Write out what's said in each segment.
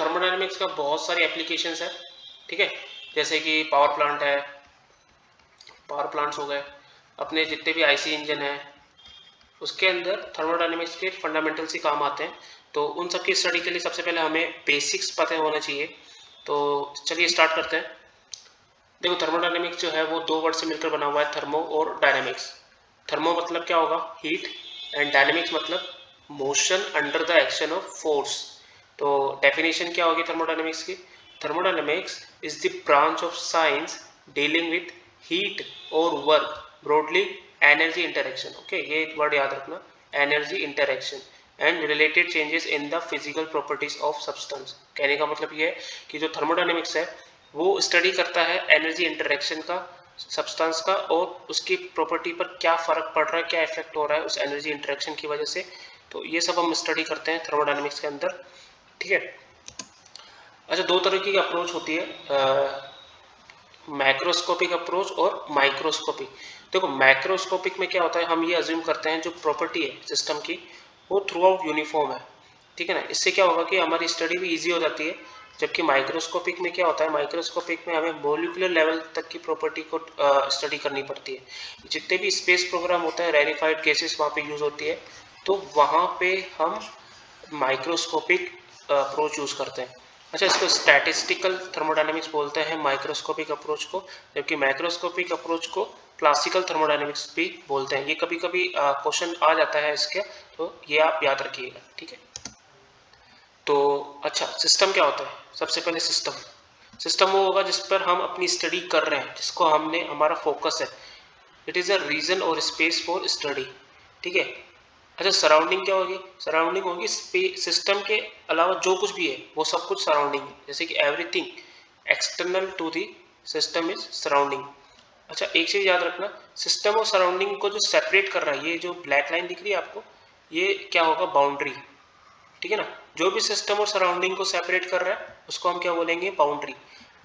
Thermodynamics का बहुत सारी एप्लीकेशंस है, ठीक है। जैसे कि पावर प्लांट है, पावर प्लांट्स हो गए, अपने जितने भी आईसी इंजन है उसके अंदर थर्मोडायनेमिक्स के फंडामेंटल्स ही काम आते हैं। तो उन सब की स्टडी के लिए सबसे पहले हमें बेसिक्स पता होना चाहिए। तो चलिए स्टार्ट करते हैं। देखो थर्मोडायनेमिक्स जो है वो दो वर्ड से मिलकर बना हुआ है, थर्मो और डायनेमिक्स। थर्मो मतलब क्या होगा, हीट, एंड डायनेमिक्स मतलब motion under the action of force. तो डेफिनेशन क्या होगी थर्मोडायनेमिक्स की? Thermodynamics is the branch of science dealing with heat और work, broadly energy interaction. Okay, ये वर्ड याद रखना, energy interaction and related changes in the physical properties of substance. कहने का मतलब ये है कि जो थर्मोडायनेमिक्स है वो स्टडी करता है एनर्जी इंटरेक्शन का, सब्सटेंस का, और उसकी प्रॉपर्टी पर क्या फर्क पड़ रहा है, क्या इफेक्ट हो रहा है उस एनर्जी इंटरेक्शन की वजह से। तो ये सब हम स्टडी करते हैं थर्मोडायनेमिक्स के अंदर, ठीक है। अच्छा, दो तरह की अप्रोच होती है, मैक्रोस्कोपिक अप्रोच और माइक्रोस्कोपिक। देखो मैक्रोस्कोपिक में क्या होता है, हम ये अज्यूम करते हैं जो प्रॉपर्टी है सिस्टम की वो थ्रू आउट यूनिफॉर्म है, ठीक है ना। इससे क्या होगा कि हमारी स्टडी भी इजी हो जाती है। जबकि माइक्रोस्कोपिक में क्या होता है, माइक्रोस्कोपिक में हमें मॉलिक्यूलर लेवल तक की प्रॉपर्टी को स्टडी करनी पड़ती है। जितने भी स्पेस प्रोग्राम होता है, रेरिफाइड गैसेस वहाँ पे यूज होती है, तो वहाँ पे हम माइक्रोस्कोपिक अप्रोच यूज करते हैं। अच्छा, इसको स्टैटिस्टिकल थर्मोडायनेमिक्स बोलते हैं माइक्रोस्कोपिक अप्रोच को, जबकि माइक्रोस्कोपिक अप्रोच को क्लासिकल थर्मोडायनेमिक्स भी बोलते हैं। ये कभी कभी क्वेश्चन आ जाता है इसके, तो ये आप याद रखिएगा, ठीक है। तो अच्छा, सिस्टम क्या होता है? सबसे पहले सिस्टम वो होगा जिस पर हम अपनी स्टडी कर रहे हैं, जिसको हमने हमारा फोकस है। इट इज़ अ रीजन और स्पेस फॉर स्टडी, ठीक है। अच्छा, सराउंडिंग क्या होगी? सराउंडिंग होगी सिस्टम के अलावा जो कुछ भी है वो सब कुछ सराउंडिंग है, जैसे कि everything external to the system is surrounding. अच्छा, एक चीज याद रखना, सिस्टम और सराउंडिंग को जो सेपरेट कर रहा है, ये जो ब्लैक लाइन दिख रही है आपको, ये क्या होगा, बाउंड्री, ठीक है ना। जो भी सिस्टम और सराउंडिंग को सेपरेट कर रहा है उसको हम क्या बोलेंगे, बाउंड्री।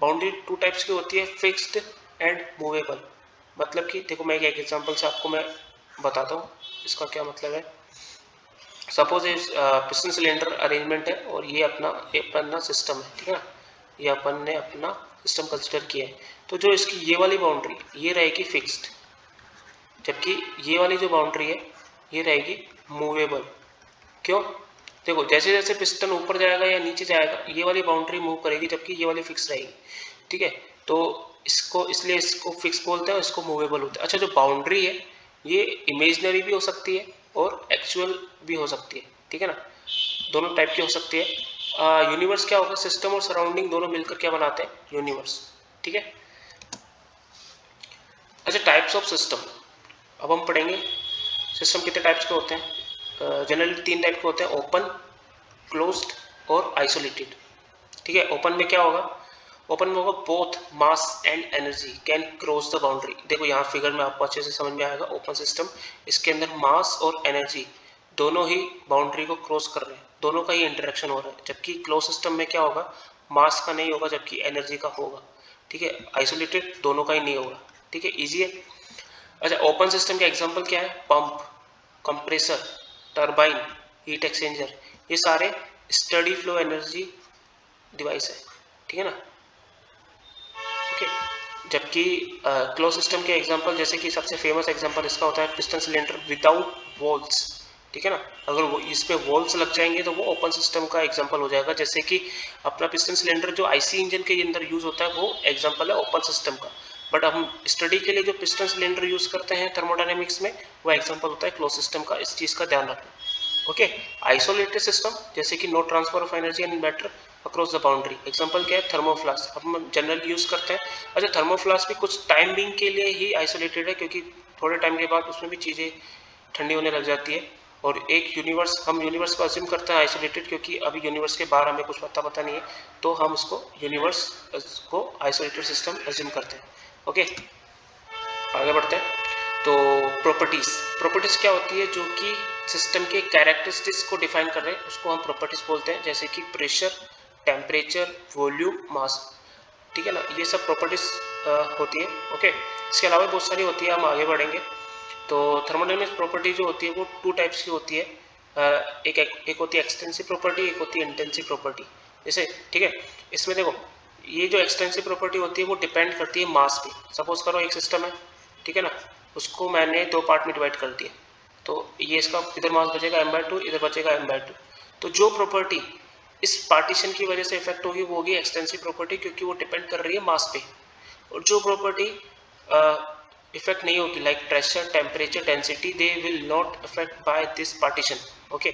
बाउंड्री टू टाइप्स की होती है, फिक्स्ड एंड मूवेबल। मतलब कि देखो मैं एक एग्जांपल से आपको मैं बताता हूँ इसका क्या मतलब है। सपोज ये पिस्टन सिलेंडर अरेंजमेंट है और ये अपना सिस्टम है, ठीक है ना। ये अपन ने अपना सिस्टम कंसिडर किया है, तो जो इसकी ये वाली बाउंड्री ये रहेगी फिक्स्ड, जबकि ये वाली जो बाउंड्री है ये रहेगी मूवेबल। क्यों? देखो जैसे जैसे पिस्टन ऊपर जाएगा या नीचे जाएगा ये वाली बाउंड्री मूव करेगी, जबकि ये वाली फिक्स रहेगी, ठीक है। तो इसको इसलिए इसको फिक्स बोलते हैं, इसको मूवेबल होता है। अच्छा, जो बाउंड्री है ये इमेजिनरी भी हो सकती है और एक्चुअल भी हो सकती है, ठीक है ना, दोनों टाइप की हो सकती है। यूनिवर्स क्या होगा, सिस्टम और सराउंडिंग दोनों मिलकर क्या बनाते हैं, यूनिवर्स, ठीक है। अच्छा, टाइप्स ऑफ सिस्टम अब हम पढ़ेंगे। सिस्टम कितने टाइप्स के होते हैं? जनरली तीन टाइप के होते हैं, ओपन, क्लोज्ड और आइसोलेटेड, ठीक है। ओपन में क्या होगा, ओपन में होगा both mass and energy can cross the boundary. देखो यहाँ फिगर में आपको अच्छे से समझ में आएगा, ओपन सिस्टम, इसके अंदर मास और एनर्जी दोनों ही बाउंड्री को क्रॉस कर रहे हैं, दोनों का ही इंटरेक्शन हो रहा है। जबकि क्लोज सिस्टम में क्या होगा, मास का नहीं होगा जबकि एनर्जी का होगा, ठीक है। आइसोलेटेड दोनों का ही नहीं होगा, ठीक है, ईजी है। अच्छा, ओपन सिस्टम का एग्जांपल क्या है, pump, compressor, turbine, heat exchanger, ये सारे स्टडी फ्लो एनर्जी डिवाइस है, ठीक है ना। ओके, जबकि क्लोज सिस्टम के एग्जांपल, जैसे कि सबसे फेमस एग्जांपल इसका होता है पिस्टन सिलेंडर विदाउट वॉल्स, ठीक है ना। अगर वो इस पे वॉल्स लग जाएंगे तो वो ओपन सिस्टम का एग्जांपल हो जाएगा। जैसे कि अपना पिस्टन सिलेंडर जो आईसी इंजन के अंदर यूज होता है वो एग्जांपल है ओपन सिस्टम का। बट हम स्टडी के लिए जो पिस्टन सिलेंडर यूज करते हैं थर्मोडायनेमिक्स में, वो एग्जांपल होता है क्लोज सिस्टम का। इस चीज का ध्यान रखना। ओके, आइसोलेटेड सिस्टम, जैसे कि no transfer of energy and matter across the boundary, example क्या है, थर्मोफ्लास्क, हम जनरली यूज करते हैं। अच्छा, थर्मोफ्लास्क भी कुछ टाइम बिंग के लिए ही आइसोलेटेड है, क्योंकि थोड़े टाइम के बाद उसमें भी चीजें ठंडी होने लग जाती है। और एक यूनिवर्स, हम यूनिवर्स को अज्यूम करते हैं आइसोलेटेड, क्योंकि अभी यूनिवर्स के बाहर हमें कुछ पता नहीं है, तो हम इसको यूनिवर्स को आइसोलेटेड सिस्टम अज्यूम करते हैं। ओके, आगे बढ़ते हैं। तो प्रॉपर्टीज क्या होती है, जो कि सिस्टम के कैरेक्टरिस्टिक्स को डिफाइन कर रहे हैं, उसको हम प्रॉपर्टीज बोलते हैं। जैसे कि प्रेशर, टेम्परेचर, वॉल्यूम, मास, ठीक है ना, ये सब प्रॉपर्टीज होती है। ओके, इसके अलावा बहुत सारी होती है, हम आगे बढ़ेंगे। तो थर्मोडायनेमिक्स प्रॉपर्टी जो होती है वो टू टाइप्स की होती है। एक होती है एक्सटेंसिव प्रॉपर्टी, एक होती है इंटेंसिव प्रॉपर्टी। जैसे, ठीक है। इसमें देखो ये जो एक्सटेंसिव प्रॉपर्टी होती है वो डिपेंड करती है मास पे। सपोज करो एक सिस्टम है, ठीक है ना, उसको मैंने 2 पार्ट में डिवाइड कर दिया, तो ये इसका इधर मास बचेगा m/2, इधर बचेगा m/2। तो जो प्रॉपर्टी इस पार्टीशन की वजह से इफेक्ट होगी वो होगी एक्सटेंसिव प्रॉपर्टी, क्योंकि वो डिपेंड कर रही है मास पे। और जो प्रॉपर्टी इफेक्ट नहीं होगी like pressure, temperature, density, they will not affect by this partition. Okay,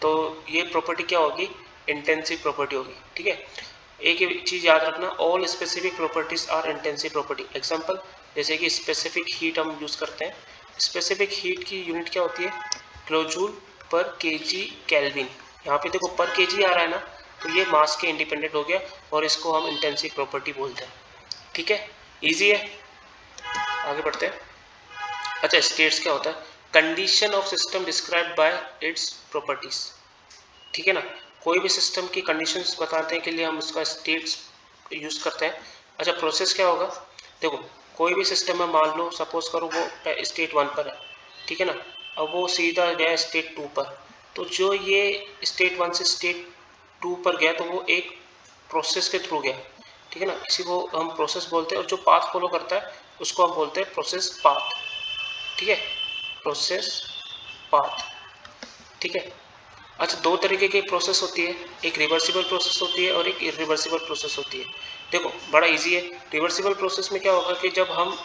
तो ये प्रॉपर्टी क्या होगी, इंटेंसिव प्रॉपर्टी होगी, ठीक है। एक चीज याद रखना, all specific properties are intensive property. Example जैसे कि स्पेसिफिक हीट हम यूज करते हैं, स्पेसिफिक हीट की यूनिट क्या होती है, किलोजूल पर केजी केल्विन। यहाँ पे देखो पर केजी आ रहा है ना, तो ये मास के इंडिपेंडेंट हो गया और इसको हम इंटेंसिव प्रॉपर्टी बोलते हैं, ठीक है। इजी है, आगे बढ़ते हैं। अच्छा, स्टेट्स क्या होता है, condition of system described bye its properties, ठीक है ना। कोई भी सिस्टम की कंडीशंस बताने के लिए हम उसका स्टेट्स यूज करते हैं। अच्छा, प्रोसेस क्या होगा, देखो कोई भी सिस्टम है, मान लो सपोज करो वो स्टेट 1 पर है, ठीक है ना, अब वो सीधा गया स्टेट 2 पर, तो जो ये स्टेट 1 से स्टेट 2 पर गया तो वो एक प्रोसेस के थ्रू गया, ठीक है ना, इसी को हम प्रोसेस बोलते हैं। और जो पाथ फॉलो करता है उसको हम बोलते हैं प्रोसेस पाथ, ठीक है, प्रोसेस पाथ, ठीक है। अच्छा, 2 तरीके की प्रोसेस होती है, एक रिवर्सिबल प्रोसेस होती है और एक इरिवर्सिबल प्रोसेस होती है। देखो बड़ा इजी है। रिवर्सिबल प्रोसेस में क्या होगा कि जब हम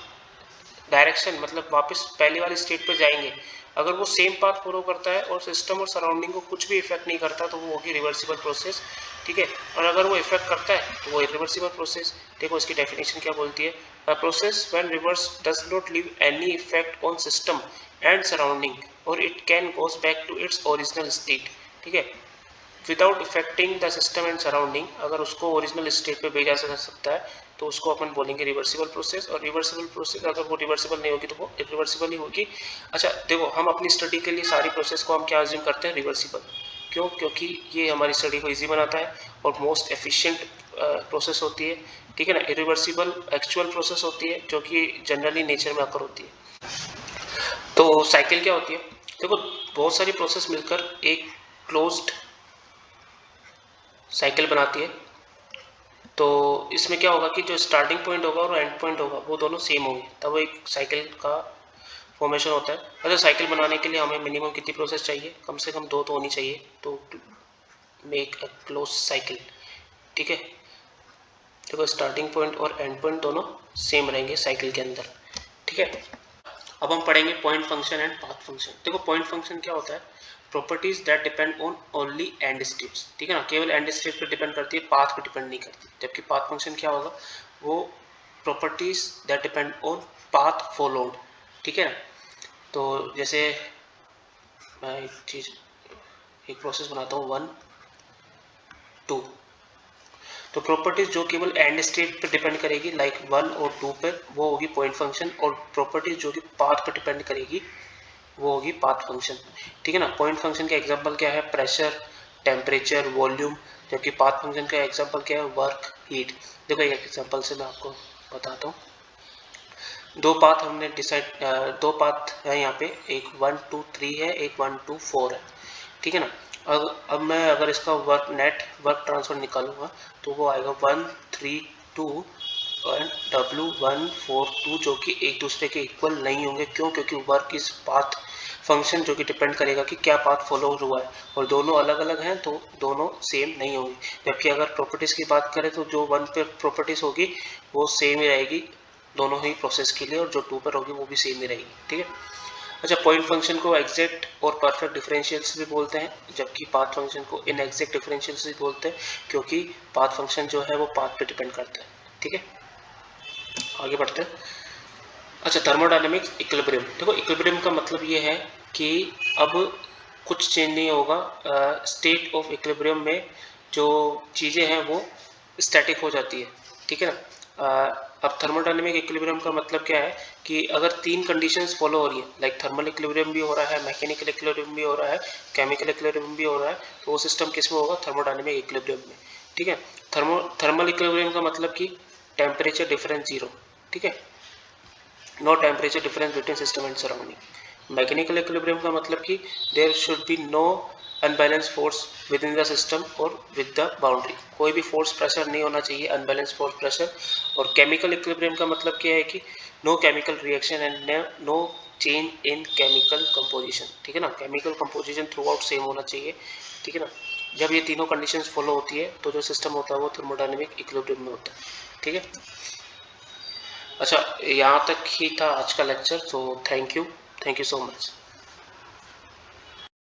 डायरेक्शन मतलब वापस पहले वाली स्टेट पर जाएंगे, अगर वो सेम पाथ फॉलो करता है और सिस्टम और सराउंडिंग को कुछ भी इफेक्ट नहीं करता तो वो होगी रिवर्सिबल प्रोसेस, ठीक है। और अगर वो इफेक्ट करता है तो वो इरिवर्सिबल प्रोसेस। देखो इसकी डेफिनेशन क्या बोलती है, a process when reverse does not leave any effect on system and surrounding और it can goes back to its original state, ठीक है, without affecting the system and surrounding. अगर उसको ओरिजिनल स्टेट पे भेजा जा सकता है तो उसको अपन बोलेंगे रिवर्सिबल प्रोसेस। और रिवर्सिबल प्रोसेस अगर वो रिवर्सिबल नहीं होगी तो वो इरिवर्सिबल ही होगी। अच्छा देखो, हम अपनी स्टडी के लिए सारी प्रोसेस को हम क्या अज्यूम करते हैं, रिवर्सिबल। क्यों, क्योंकि ये हमारी स्टडी को ईजी बनाता है और मोस्ट एफिशिएंट प्रोसेस होती है, ठीक है ना। इरिवर्सिबल एक्चुअल प्रोसेस होती है जो कि जनरली नेचर में अकर होती है। तो साइकिल क्या होती है, देखो बहुत सारी प्रोसेस मिलकर एक क्लोज्ड साइकिल बनाती है। तो इसमें क्या होगा कि जो स्टार्टिंग पॉइंट होगा और एंड पॉइंट होगा वो दोनों सेम होंगे, तब वो एक साइकिल का फॉर्मेशन होता है। अच्छा, साइकिल बनाने के लिए हमें मिनिमम कितनी प्रोसेस चाहिए, कम से कम 2 तो होनी चाहिए, तो मेक अ क्लोज साइकिल, ठीक है। देखो स्टार्टिंग पॉइंट और एंड पॉइंट दोनों सेम रहेंगे साइकिल के अंदर, ठीक है। अब हम पढ़ेंगे point function and path function. देखो पॉइंट फंक्शन क्या होता है, properties that depend on only and states, ठीक है ना, केवल एंड स्टेट पर डिपेंड करती है, पाथ पे डिपेंड नहीं करती। जबकि पाथ फंक्शन क्या होगा, वो properties that depend on path followed, ठीक है ना। तो जैसे मैं एक प्रोसेस बनाता हूँ 1 2, तो प्रॉपर्टीज जो केवल एंड स्टेट पर डिपेंड करेगी लाइक 1 और 2 पर, वो होगी पॉइंट फंक्शन। और प्रॉपर्टीज जो कि पाथ पर डिपेंड करेगी वो होगी पाथ फंक्शन, ठीक है ना। पॉइंट फंक्शन का एग्जांपल क्या है, प्रेशर, टेम्परेचर, वॉल्यूम। जबकि पाथ फंक्शन का एग्जांपल क्या है, वर्क, हीट। देखो एक एग्जांपल से मैं आपको बताता हूँ। दो पाथ है यहाँ पे, एक 1 2 3 है, एक 1 2 4 है, ठीक है ना। अब मैं अगर इसका नेट वर्क ट्रांसफर निकालूंगा तो वो आएगा 1 3 2 और W142, जो कि एक दूसरे के इक्वल नहीं होंगे। क्यों, क्योंकि वर्क इस पाथ फंक्शन जो कि डिपेंड करेगा कि क्या पाथ फॉलो हुआ है, और दोनों अलग अलग हैं तो दोनों सेम नहीं होंगे। जबकि अगर प्रॉपर्टीज की बात करें तो जो 1 पे प्रॉपर्टीज होगी वो सेम ही रहेगी दोनों ही प्रोसेस के लिए, और जो 2 पर होगी वो भी सेम ही रहेगी, ठीक है। अच्छा, पॉइंट फंक्शन को एग्जैक्ट और परफेक्ट डिफरेंशियल्स भी बोलते हैं, जबकि पाथ फंक्शन को इनएग्जैक्ट डिफरेंशियल्स भी बोलते हैं, क्योंकि पाथ फंक्शन जो है वो पाथ पे डिपेंड करता है, ठीक है। आगे बढ़ते हैं। अच्छा, थर्मोडायनेमिक्स इक्विलिब्रियम। देखो इक्विलिब्रियम का मतलब ये है कि अब कुछ चेंज नहीं होगा, स्टेट ऑफ इक्विलिब्रियम में जो चीज़ें हैं वो स्टैटिक हो जाती है, ठीक है ना। अब थर्मोडायनेमिक इक्विलिब्रियम का मतलब क्या है कि अगर 3 कंडीशंस फॉलो हो रही है, लाइक थर्मल इक्विलिब्रियम भी हो रहा है, मैकेनिकल इक्विलिब्रियम भी हो रहा है, केमिकल इक्विलिब्रियम भी हो रहा है, तो वो सिस्टम किस में होगा, थर्मोडायनेमिक इक्विलिब्रियम में, ठीक है। थर्मल इक्विलिब्रियम का मतलब कि टेम्परेचर डिफरेंस 0, ठीक है, no temperature difference between system and surrounding. Mechanical equilibrium का मतलब कि there should be no unbalance force within the system और विद द बाउंड्री, कोई भी फोर्स प्रेशर नहीं होना चाहिए, अनबैलेंस फोर्स प्रेशर। और केमिकल इक्विलिब्रियम का मतलब क्या है कि no chemical reaction and no change in chemical composition, ठीक है ना, chemical composition throughout same होना चाहिए, ठीक है ना। जब ये तीनों कंडीशंस फॉलो होती है तो जो सिस्टम होता है वो थर्मोडायनेमिक इक्विलिब्रियम में होता है, ठीक है। अच्छा, यहाँ तक ही था आज का लेक्चर, तो थैंक यू सो मच।